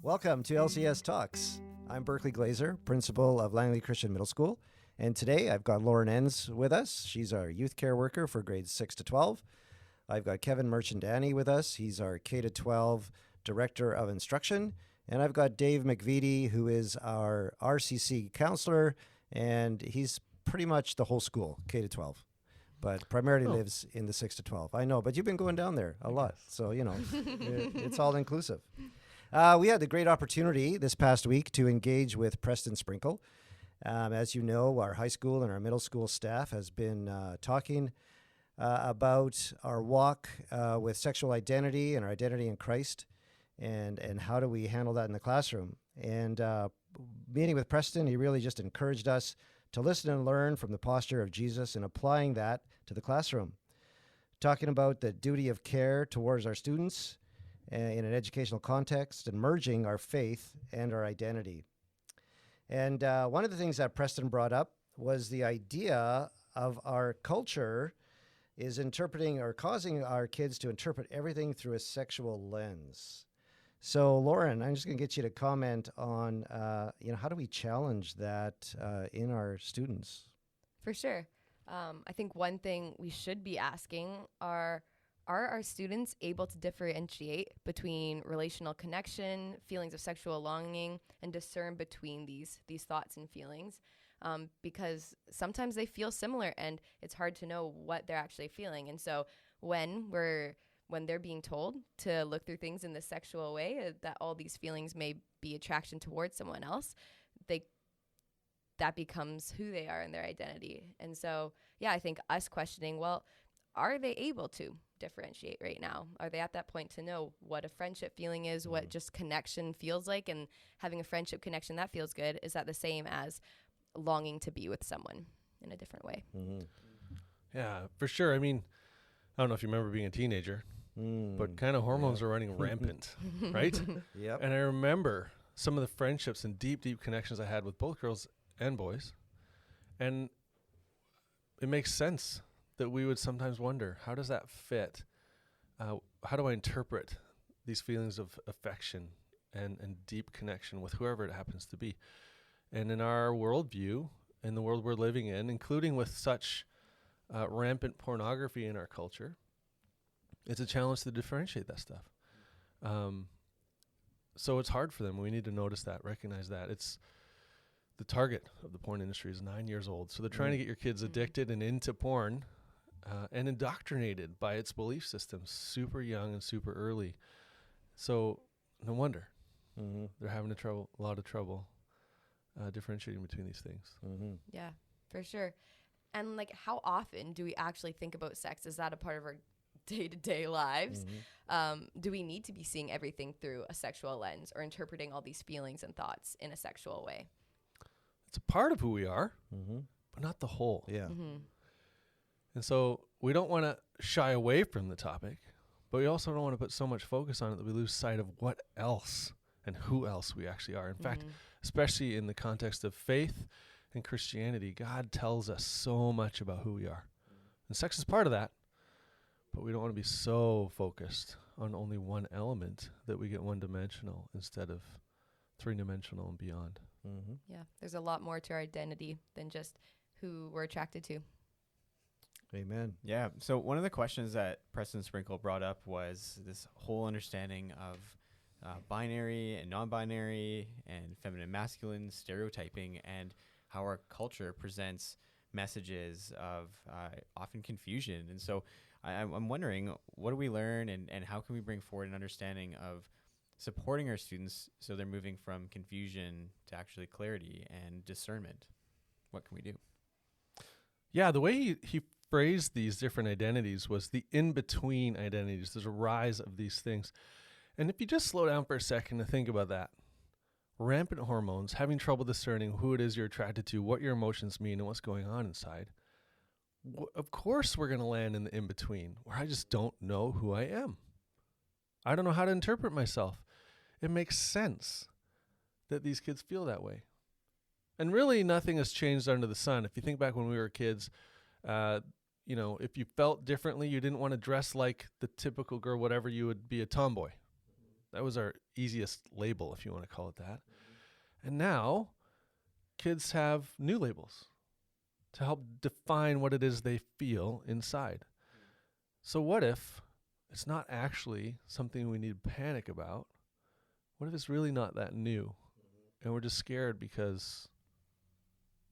Welcome to LCS Talks. I'm Berkley Glazer, principal of Langley Christian Middle School, and today I've got Lauren Ens with us. She's our youth care worker for grades 6 to 12. I've got Kevin Mirchandani with us. He's our K to 12 director of instruction, and I've got Dave McVety, who is our RCC counselor, and he's pretty much the whole school, K to 12. But primarily lives in the 6 to 12. I know, but you've been going down there a lot, so, it's all inclusive. We had the great opportunity this past week to engage with Preston Sprinkle. As you know, our high school and our middle school staff has been talking about our walk with sexual identity and our identity in Christ, and how do we handle that in the classroom. And meeting with Preston, he really just encouraged us to listen and learn from the posture of Jesus and applying that to the classroom. Talking about the duty of care towards our students in an educational context and merging our faith and our identity. And one of the things that Preston brought up was the idea of our culture is interpreting or causing our kids to interpret everything through a sexual lens. So, Lauren, I'm just going to get you to comment on, how do we challenge that in our students? For sure. I think one thing we should be asking are our students able to differentiate between relational connection, feelings of sexual longing, and discern between these thoughts and feelings? Because sometimes they feel similar, and it's hard to know what they're actually feeling. And so when they're being told to look through things in the sexual way, that all these feelings may be attraction towards someone else, that becomes who they are in their identity. And so, I think us questioning, well, are they able to differentiate right now? Are they at that point to know what a friendship feeling is, what just connection feels like, and having a friendship connection that feels good? Is that the same as longing to be with someone in a different way? Mm-hmm. Yeah, for sure. I mean, I don't know if you remember being a teenager, but kind of hormones are running rampant, right? Yep. And I remember some of the friendships and deep, deep connections I had with both girls and boys. And it makes sense that we would sometimes wonder, how does that fit? How do I interpret these feelings of affection and deep connection with whoever it happens to be? And in our worldview, in the world we're living in, including with such rampant pornography in our culture, it's a challenge to differentiate that stuff. So it's hard for them. We need to notice that, recognize that. It's the target of the porn industry is 9 years old. So they're trying to get your kids addicted and into porn and indoctrinated by its belief system super young and super early. So no wonder they're having a lot of trouble differentiating between these things. Mm-hmm. Yeah, for sure. And how often do we actually think about sex? Is that a part of our day-to-day lives? Do we need to be seeing everything through a sexual lens or interpreting all these feelings and thoughts in a sexual way? It's a part of who we are, but not the whole. Yeah. And so we don't want to shy away from the topic, but we also don't want to put so much focus on it that we lose sight of what else and who else we actually are. In fact, especially in the context of faith and Christianity, God tells us so much about who we are. And sex is part of that, but we don't want to be so focused on only one element that we get one-dimensional instead of three-dimensional and beyond. Yeah, there's a lot more to our identity than just who we're attracted to. Amen. Yeah. So one of the questions that Preston Sprinkle brought up was this whole understanding of binary and non-binary and feminine masculine stereotyping, and how our culture presents messages of often confusion. And so I'm wondering, what do we learn and how can we bring forward an understanding of supporting our students so they're moving from confusion to actually clarity and discernment? What can we do? Yeah, the way he phrased these different identities was the in-between identities. There's a rise of these things. And if you just slow down for a second to think about that, rampant hormones, having trouble discerning who it is you're attracted to, what your emotions mean, and what's going on inside, of course we're going to land in the in-between, where I just don't know who I am. I don't know how to interpret myself. It makes sense that these kids feel that way. And really nothing has changed under the sun. If you think back when we were kids, if you felt differently, you didn't want to dress like the typical girl, whatever, you would be a tomboy. That was our easiest label, if you want to call it that. And now kids have new labels to help define what it is they feel inside. So what if it's not actually something we need to panic about? What if it's really not that new? And we're just scared because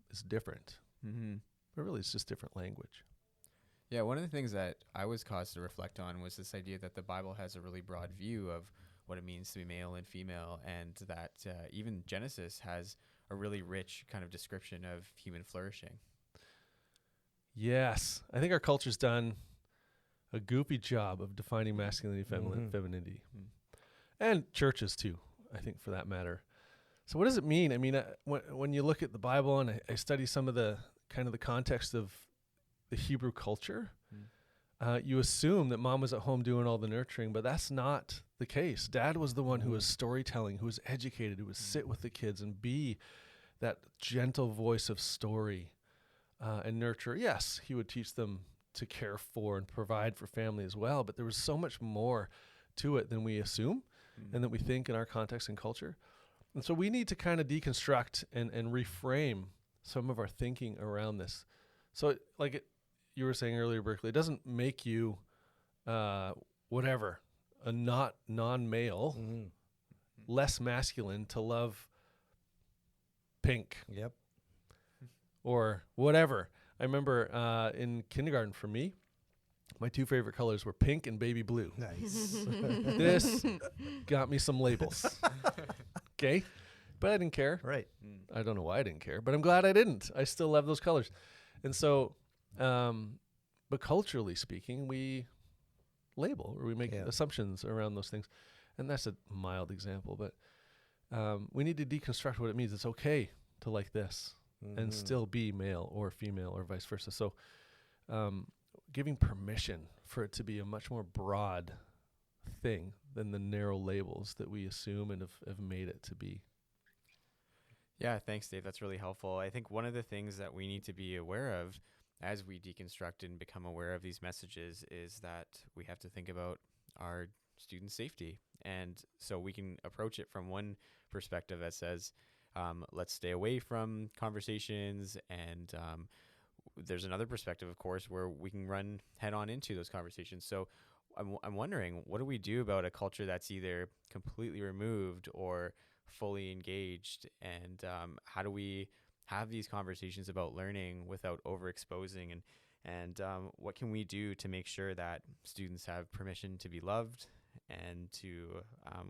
it's different. But really, it's just different language. Yeah, one of the things that I was caused to reflect on was this idea that the Bible has a really broad view of what it means to be male and female, and that even Genesis has a really rich kind of description of human flourishing. Yes. I think our culture's done a goofy job of defining masculinity, femininity. And churches, too, I think, for that matter. So what does it mean? I mean, when you look at the Bible, and I study some of the kind of the context of the Hebrew culture, you assume that mom was at home doing all the nurturing, but that's not the case. Dad was the one who was storytelling, who was educated, who would sit with the kids and be that gentle voice of story and nurture. Yes, he would teach them to care for and provide for family as well, but there was so much more to it than we assume and that we think in our context and culture. And so we need to kind of deconstruct and reframe some of our thinking around this. So you were saying earlier, Berkley, it doesn't make you a non-male, less masculine to love pink. Yep. Or whatever. I remember in kindergarten for me, my two favorite colors were pink and baby blue. Nice. This got me some labels. Okay? But I didn't care. Right. I don't know why I didn't care, but I'm glad I didn't. I still love those colors. And so, but culturally speaking, we label or we make assumptions around those things. And that's a mild example, but we need to deconstruct what it means. It's okay to like this and still be male or female or vice versa. So giving permission for it to be a much more broad thing than the narrow labels that we assume and have made it to be. Yeah, thanks, Dave. That's really helpful. I think one of the things that we need to be aware of as we deconstruct and become aware of these messages is that we have to think about our student safety. And so we can approach it from one perspective that says, let's stay away from conversations. And there's another perspective, of course, where we can run head on into those conversations. So I'm wondering, what do we do about a culture that's either completely removed or fully engaged? And how do we have these conversations about learning without overexposing? And what can we do to make sure that students have permission to be loved and to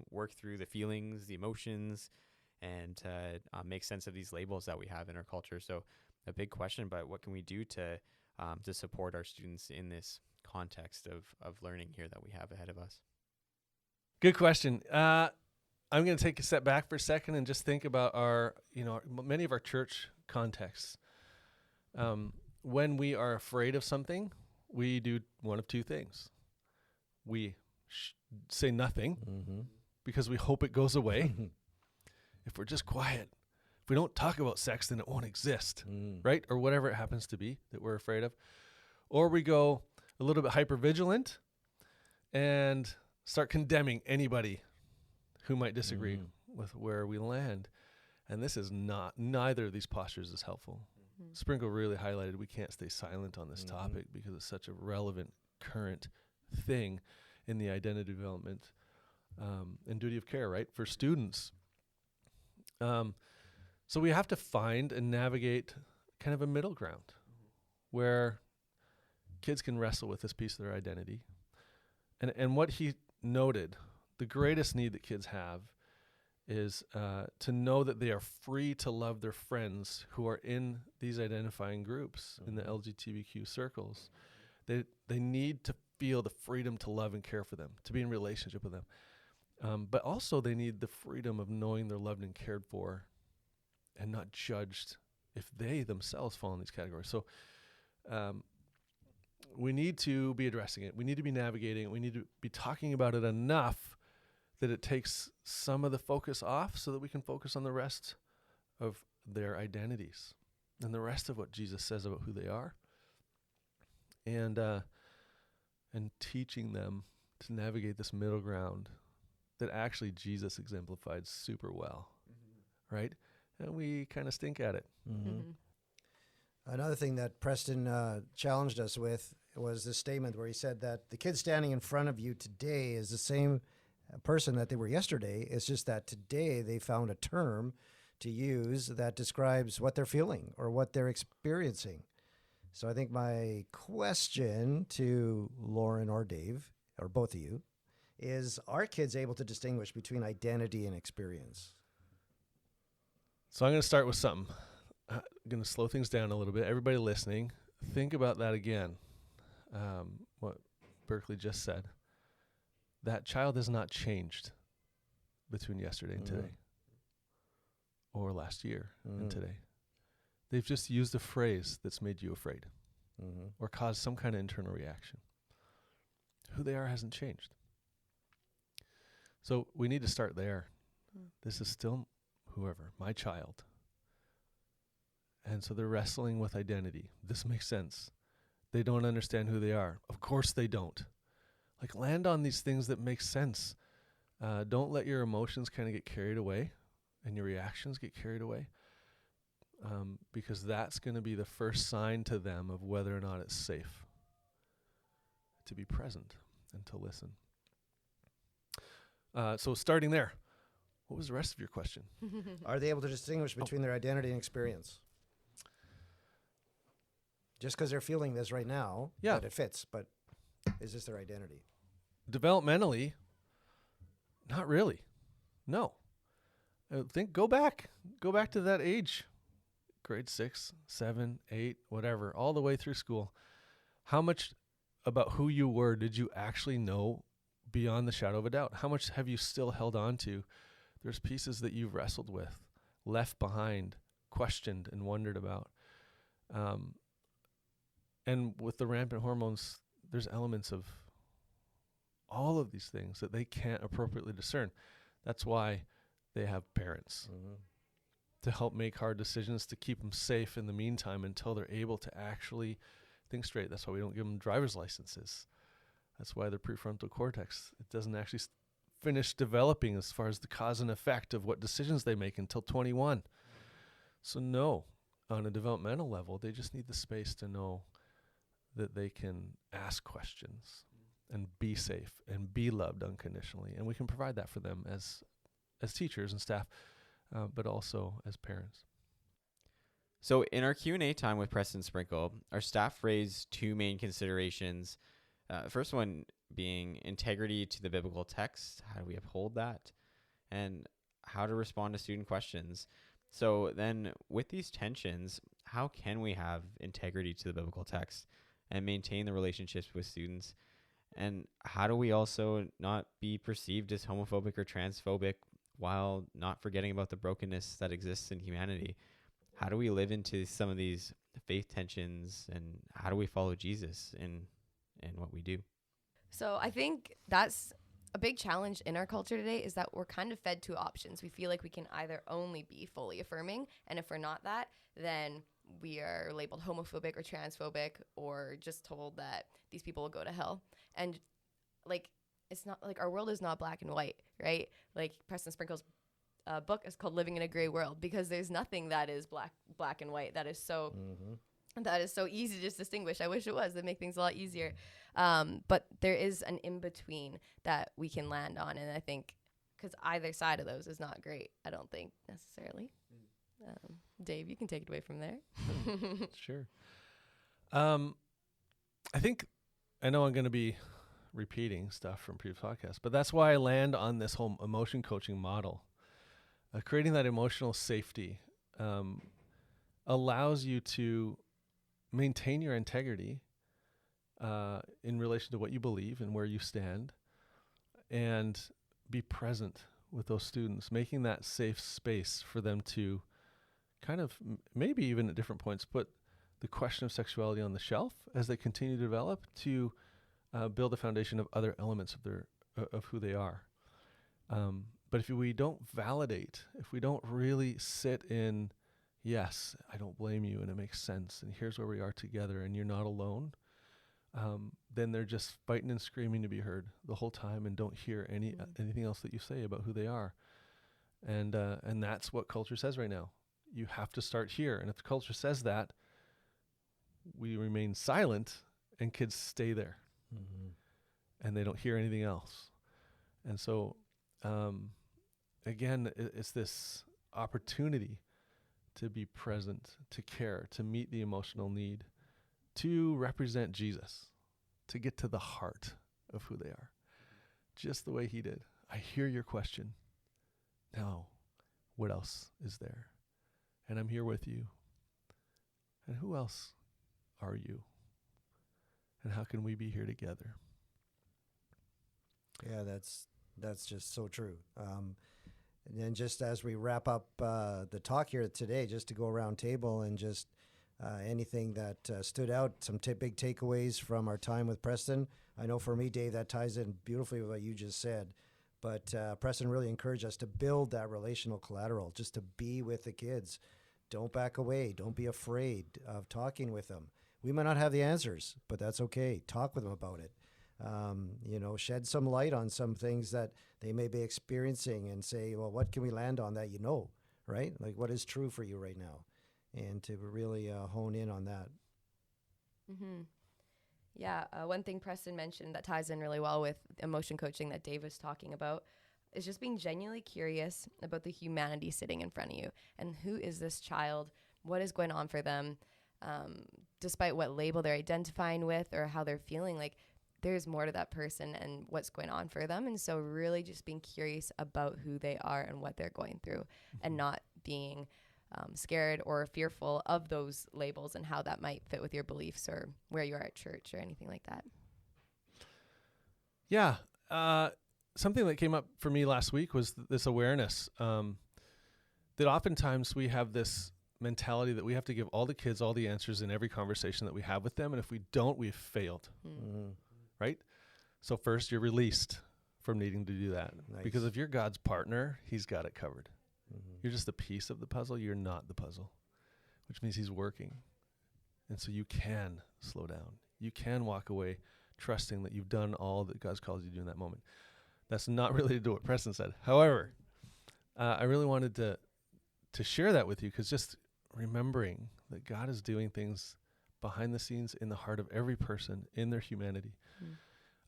work through the feelings, the emotions, and to make sense of these labels that we have in our culture? So a big question, but what can we do to support our students in this context of learning here that we have ahead of us? Good question. I'm going to take a step back for a second and just think about many of our church contexts. When we are afraid of something, we do one of two things. We say nothing because we hope it goes away. If we're just quiet, if we don't talk about sex, then it won't exist, right? Or whatever it happens to be that we're afraid of. Or we go a little bit hypervigilant and start condemning anybody who might disagree with where we land. And this is neither of these postures is helpful. Sprinkle really highlighted we can't stay silent on this topic because it's such a relevant current thing in the identity development and duty of care, right, for students. So we have to find and navigate kind of a middle ground where kids can wrestle with this piece of their identity. And what he noted, the greatest need that kids have is to know that they are free to love their friends who are in these identifying groups, in the LGBTQ circles. They need to feel the freedom to love and care for them, to be in relationship with them. But also they need the freedom of knowing they're loved and cared for and not judged if they themselves fall in these categories. So we need to be addressing it. We need to be navigating it. We need to be talking about it enough that it takes some of the focus off so that we can focus on the rest of their identities and the rest of what Jesus says about who they are, and teaching them to navigate this middle ground that actually Jesus exemplified super well, right? And we kind of stink at it. Mm-hmm. Another thing that Preston challenged us with was this statement where he said that the kid standing in front of you today is the same person that they were yesterday. It's just that today they found a term to use that describes what they're feeling or what they're experiencing. So I think my question to Lauren or Dave, or both of you, is, are kids able to distinguish between identity and experience? So I'm going to start with something. I'm going to slow things down a little bit. Everybody listening, think about that again. What Berkley just said. That child has not changed between yesterday and today, or last year and today. They've just used a phrase that's made you afraid or caused some kind of internal reaction. Who they are hasn't changed. So we need to start there. This is still whoever, my child. And so they're wrestling with identity. This makes sense. They don't understand who they are. Of course they don't. Like, land on these things that make sense. Don't let your emotions kind of get carried away and your reactions get carried away, because that's going to be the first sign to them of whether or not it's safe to be present and to listen. So starting there, what was the rest of your question? Are they able to distinguish between their identity and experience? Just because they're feeling this right now, that it fits, but is this their identity? Developmentally, not really. No. Go back to that age, grade 6, 7, 8, whatever, all the way through school. How much about who you were did you actually know beyond the shadow of a doubt? How much have you still held on to? There's pieces that you've wrestled with, left behind, questioned and wondered about. And with the rampant hormones, there's elements of all of these things that they can't appropriately discern. That's why they have parents to help make hard decisions, to keep them safe in the meantime until they're able to actually think straight. That's why we don't give them driver's licenses. That's why their prefrontal cortex, it doesn't actually finish developing as far as the cause and effect of what decisions they make until 21. So no, on a developmental level, they just need the space to know that they can ask questions and be safe and be loved unconditionally. And we can provide that for them as teachers and staff, but also as parents. So in our Q&A time with Preston Sprinkle, our staff raised two main considerations. First one being integrity to the biblical text. How do we uphold that? And how to respond to student questions. So then with these tensions, how can we have integrity to the biblical text and maintain the relationships with students? And how do we also not be perceived as homophobic or transphobic while not forgetting about the brokenness that exists in humanity? How do we live into some of these faith tensions, and how do we follow Jesus in what we do? So I think that's a big challenge in our culture today, is that we're kind of fed two options. We feel like we can either only be fully affirming, and if we're not that, then we are labeled homophobic or transphobic, or just told that these people will go to hell. And like, it's not like, our world is not black and white, right? Like Preston Sprinkle's book is called Living in a Gray World, because there's nothing that is black and white. That is so that is so easy to just distinguish. I wish it was. That'd make things a lot easier. But there is an in-between that we can land on. And I think, because either side of those is not great, I don't think necessarily. Dave, you can take it away from there. Sure. I think, I know I'm going to be repeating stuff from previous podcasts, but that's why I land on this whole emotion coaching model. Creating that emotional safety allows you to maintain your integrity in relation to what you believe and where you stand, and be present with those students, making that safe space for them to kind of maybe even at different points put the question of sexuality on the shelf as they continue to develop, to build a foundation of other elements of who they are. But if we don't validate, if we don't really sit in, yes, I don't blame you and it makes sense, and here's where we are together and you're not alone, then they're just fighting and screaming to be heard the whole time and don't hear anything else that you say about who they are. And that's what culture says right now. You have to start here. And if the culture says that, we remain silent and kids stay there. And they don't hear anything else. And so, again, it's this opportunity to be present, to care, to meet the emotional need, to represent Jesus, to get to the heart of who they are, just the way he did. I hear your question. Now, what else is there? And I'm here with you. And who else are you? And how can we be here together? Yeah, that's just so true. And then just as we wrap up the talk here today, just to go around table and just anything that stood out, some big takeaways from our time with Preston. I know for me, Dave, that ties in beautifully with what you just said. But Preston really encouraged us to build that relational collateral, just to be with the kids. Don't back away. Don't be afraid of talking with them. We might not have the answers, but that's okay. Talk with them about it. Shed some light on some things that they may be experiencing and say, well, what can we land on that right? Like what is true for you right now? And to really hone in on that. Mm-hmm. Yeah, one thing Preston mentioned that ties in really well with emotion coaching that Dave was talking about is just being genuinely curious about the humanity sitting in front of you. And who is this child? What is going on for them? Despite what label they're identifying with or how they're feeling, like there's more to that person and what's going on for them. And so really just being curious about who they are and what they're going through, and not being scared or fearful of those labels and how that might fit with your beliefs or where you are at church or anything like that. Yeah. Something that came up for me last week was this awareness that oftentimes we have this mentality that we have to give all the kids all the answers in every conversation that we have with them. And if we don't, we've failed. Right? So first, you're released from needing to do that. Nice. Because if you're God's partner, he's got it covered. You're just a piece of the puzzle. You're not the puzzle, which means he's working. And so you can slow down. You can walk away trusting that you've done all that God's called you to do in that moment. That's not related to what Preston said. However, I really wanted to share that with you, because just remembering that God is doing things behind the scenes in the heart of every person in their humanity.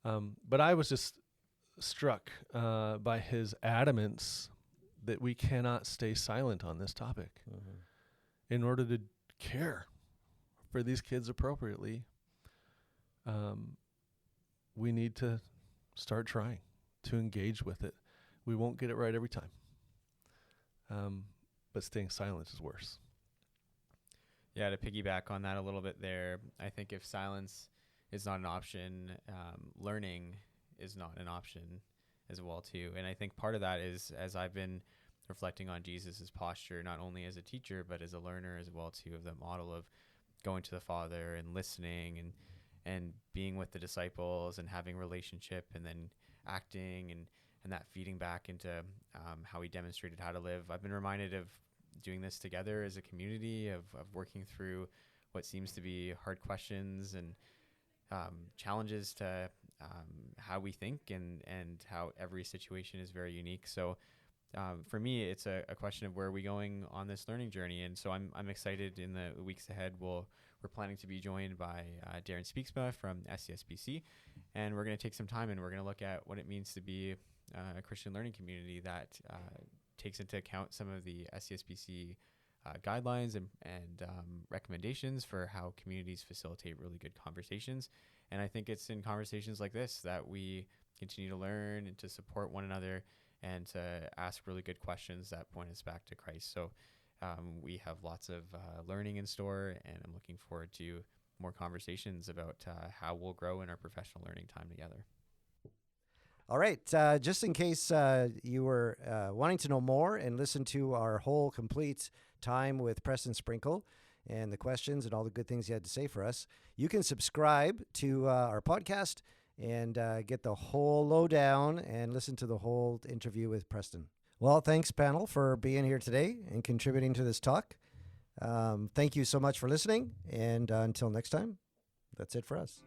But I was just struck by his adamance that we cannot stay silent on this topic. In order to care for these kids appropriately, we need to start trying to engage with it. We won't get it right every time. But staying silent is worse. Yeah, to piggyback on that a little bit there, I think if silence is not an option, learning is not an option as well too. And I think part of that is, as I've been reflecting on Jesus's posture, not only as a teacher, but as a learner as well too, of the model of going to the Father and listening and being with the disciples and having relationship, and then acting and that feeding back into how he demonstrated how to live. I've been reminded of doing this together as a community, of working through what seems to be hard questions and challenges to how we think and how every situation is very unique. So for me, it's a question of where are we going on this learning journey. And so I'm excited in the weeks ahead. We're planning to be joined by Darren Speaksma from SCSBC, and we're going to take some time and we're going to look at what it means to be a Christian learning community that takes into account some of the SCSBC guidelines and recommendations for how communities facilitate really good conversations. And I think it's in conversations like this that we continue to learn and to support one another and to ask really good questions that point us back to Christ. So we have lots of learning in store, and I'm looking forward to more conversations about how we'll grow in our professional learning time together. All right. Just in case you were wanting to know more and listen to our whole complete time with Preston Sprinkle and the questions and all the good things he had to say for us, you can subscribe to our podcast and get the whole lowdown and listen to the whole interview with Preston. Well, thanks, panel, for being here today and contributing to this talk. Thank you so much for listening. And until next time, that's it for us.